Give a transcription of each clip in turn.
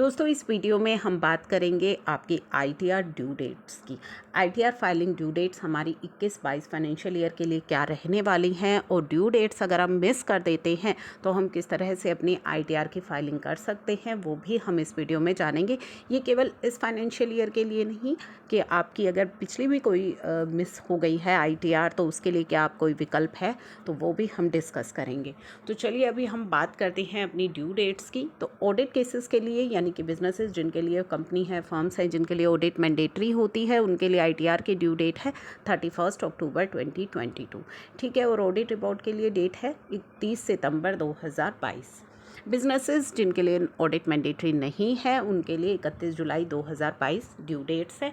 दोस्तों इस वीडियो में हम बात करेंगे आपकी आईटीआर ड्यू डेट्स की। आईटीआर फाइलिंग ड्यू डेट्स हमारी 21-22 फाइनेंशियल ईयर के लिए क्या रहने वाली हैं और ड्यू डेट्स अगर हम मिस कर देते हैं तो हम किस तरह से अपनी आईटीआर की फाइलिंग कर सकते हैं, वो भी हम इस वीडियो में जानेंगे। ये केवल इस फाइनेंशियल ईयर के लिए नहीं कि आपकी अगर पिछली भी कोई मिस हो गई है आईटीआर तो उसके लिए क्या आप कोई विकल्प है, तो वो भी हम डिस्कस करेंगे। तो चलिए अभी हम बात करते हैं अपनी ड्यू डेट्स की। तो ऑडिट केसेस के लिए यानी कि बिजनेसेस जिनके लिए कंपनी है, फर्म्स हैं जिनके लिए ऑडिट मैंडेटरी होती है, उनके लिए आईटीआर की ड्यू डेट है 31 अक्टूबर 2022। ठीक है। और ऑडिट रिपोर्ट के लिए डेट है 31 सितंबर 2022। बिजनेसेस जिनके लिए ऑडिट मैंडेटरी नहीं है उनके लिए 31 जुलाई 2022 ड्यू डेट्स है।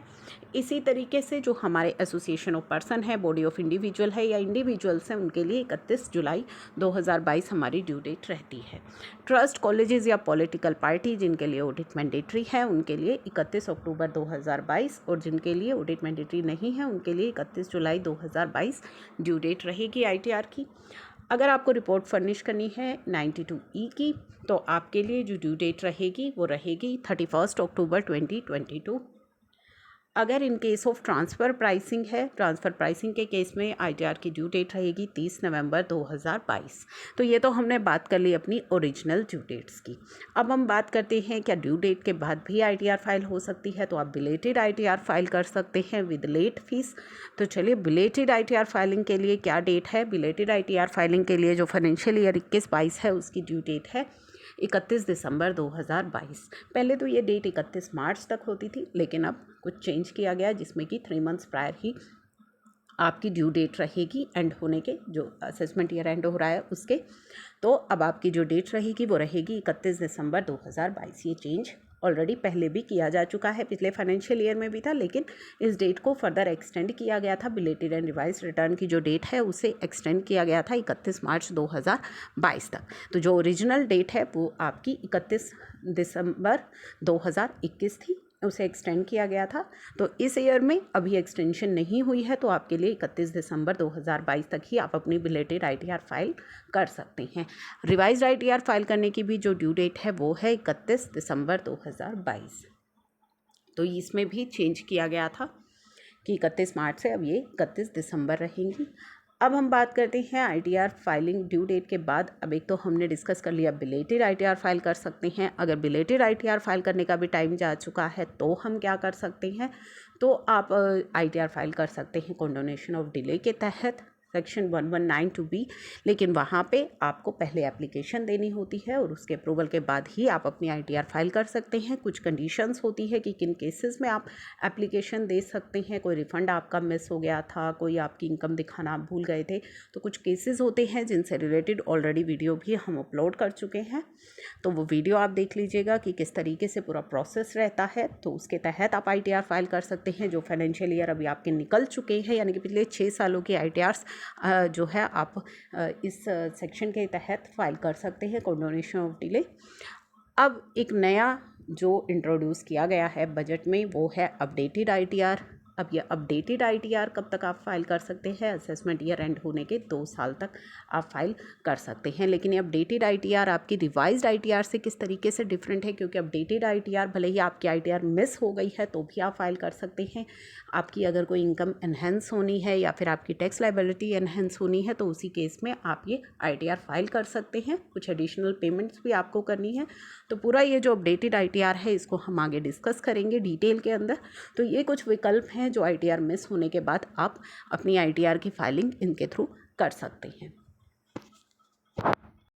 इसी तरीके से जो हमारे एसोसिएशन ऑफ पर्सन है, बॉडी ऑफ इंडिविजुअल है या इंडिविजुअल्स हैं, उनके लिए 31 जुलाई 2022 हमारी ड्यू डेट रहती है। ट्रस्ट, कॉलेजेस या पॉलिटिकल पार्टी जिनके लिए ऑडिट मैंडेटरी है उनके लिए 31 अक्टूबर 2022 और जिनके लिए ऑडिट मैंडेटरी नहीं है उनके लिए 31 जुलाई 2022 ड्यू डेट रहेगी आईटीआर की। अगर आपको रिपोर्ट फर्निश करनी है 92E की तो आपके लिए जो ड्यू डेट रहेगी वो रहेगी 31 अक्टूबर 2022। अगर in case of transfer pricing है, ट्रांसफ़र प्राइसिंग के केस में आईटीआर की ड्यू डेट रहेगी 30 नवंबर 2022। तो ये तो हमने बात कर ली अपनी ओरिजिनल ड्यू डेट्स की। अब हम बात करते हैं क्या ड्यू डेट के बाद भी आईटीआर फाइल हो सकती है। तो आप बिलेटेड आईटीआर फाइल कर सकते हैं विद लेट फीस। तो चलिए बिलेटेड आईटीआर फाइलिंग के लिए क्या डेट है। बिलेटेड आईटीआर फाइलिंग के लिए जो फाइनेंशियल ईयर 21-22 है उसकी ड्यू डेट है 31 दिसंबर 2022। पहले तो ये डेट 31 मार्च तक होती थी, लेकिन अब कुछ चेंज किया गया जिसमें कि 3 मंथ्स प्रायर ही आपकी ड्यू डेट रहेगी एंड होने के, जो असेसमेंट ईयर एंड हो रहा है उसके। तो अब आपकी जो डेट रहेगी वो रहेगी 31 दिसंबर 2022। ये चेंज ऑलरेडी पहले भी किया जा चुका है, पिछले फाइनेंशियल ईयर में भी था, लेकिन इस डेट को फर्दर एक्सटेंड किया गया था। बिलेटेड एंड रिवाइज रिटर्न की जो डेट है उसे एक्सटेंड किया गया था 31 मार्च 2022 तक। तो जो ओरिजिनल डेट है वो आपकी 31 दिसंबर 2021 थी, उसे एक्सटेंड किया गया था। तो इस ईयर में अभी एक्सटेंशन नहीं हुई है, तो आपके लिए 31 दिसंबर 2022 तक ही आप अपनी बिलेटेड आईटीआर फाइल कर सकते हैं। रिवाइज्ड आईटीआर फाइल करने की भी जो ड्यू डेट है वो है 31 दिसंबर 2022। तो इसमें भी चेंज किया गया था कि 31 मार्च से अब ये 31 दिसंबर रहेंगी। अब हम बात करते हैं आईटीआर फाइलिंग ड्यू डेट के बाद। अब एक तो हमने डिस्कस कर लिया बिलेटेड आईटीआर फाइल कर सकते हैं। अगर बिलेटेड आईटीआर फाइल करने का भी टाइम जा चुका है तो हम क्या कर सकते हैं, तो आप आईटीआर फाइल कर सकते हैं कंडोनेशन ऑफ डिले के तहत सेक्शन 119(2)B। लेकिन वहाँ पे आपको पहले एप्लीकेशन देनी होती है और उसके अप्रूवल के बाद ही आप अपनी आईटीआर फाइल कर सकते हैं। कुछ कंडीशंस होती है कि किन केसेस में आप एप्लीकेशन दे सकते हैं। कोई रिफ़ंड आपका मिस हो गया था, कोई आपकी इनकम दिखाना आप भूल गए थे, तो कुछ केसेस होते हैं जिनसे रिलेटेड ऑलरेडी वीडियो भी हम अपलोड कर चुके हैं। तो वो वीडियो आप देख लीजिएगा कि किस तरीके से पूरा प्रोसेस रहता है। तो उसके तहत आप आईटीआर फाइल कर सकते हैं। जो फाइनेंशियल ईयर अभी आपके निकल चुके हैं, यानी कि पिछले 6 सालों की आईटीआर्स जो है आप इस सेक्शन के तहत फाइल कर सकते हैं कंडोनेशन ऑफ डिले। अब एक नया जो इंट्रोड्यूस किया गया है बजट में वो है अपडेटेड आईटीआर। अब ये अपडेटेड आईटीआर कब तक आप फाइल कर सकते हैं, असेसमेंट ईयर एंड होने के 2 साल तक आप फाइल कर सकते हैं। लेकिन ये अपडेटेड आईटीआर आपकी रिवाइज्ड आईटीआर से किस तरीके से डिफरेंट है, क्योंकि अपडेटेड आईटीआर भले ही आपकी आईटीआर मिस हो गई है तो भी आप फाइल कर सकते हैं। आपकी अगर कोई इनकम एनहेंस होनी है या फिर आपकी टैक्स लायबिलिटी एनहेंस होनी है तो उसी केस में आप ये आईटीआर फाइल कर सकते हैं। कुछ एडिशनल पेमेंट्स भी आपको करनी है। तो पूरा ये जो अपडेटेड आईटीआर है इसको हम आगे डिस्कस करेंगे डिटेल के अंदर। तो ये कुछ विकल्प हैं जो आईटीआर मिस होने के बाद आप अपनी आईटीआर की फाइलिंग इनके थ्रू कर सकते हैं।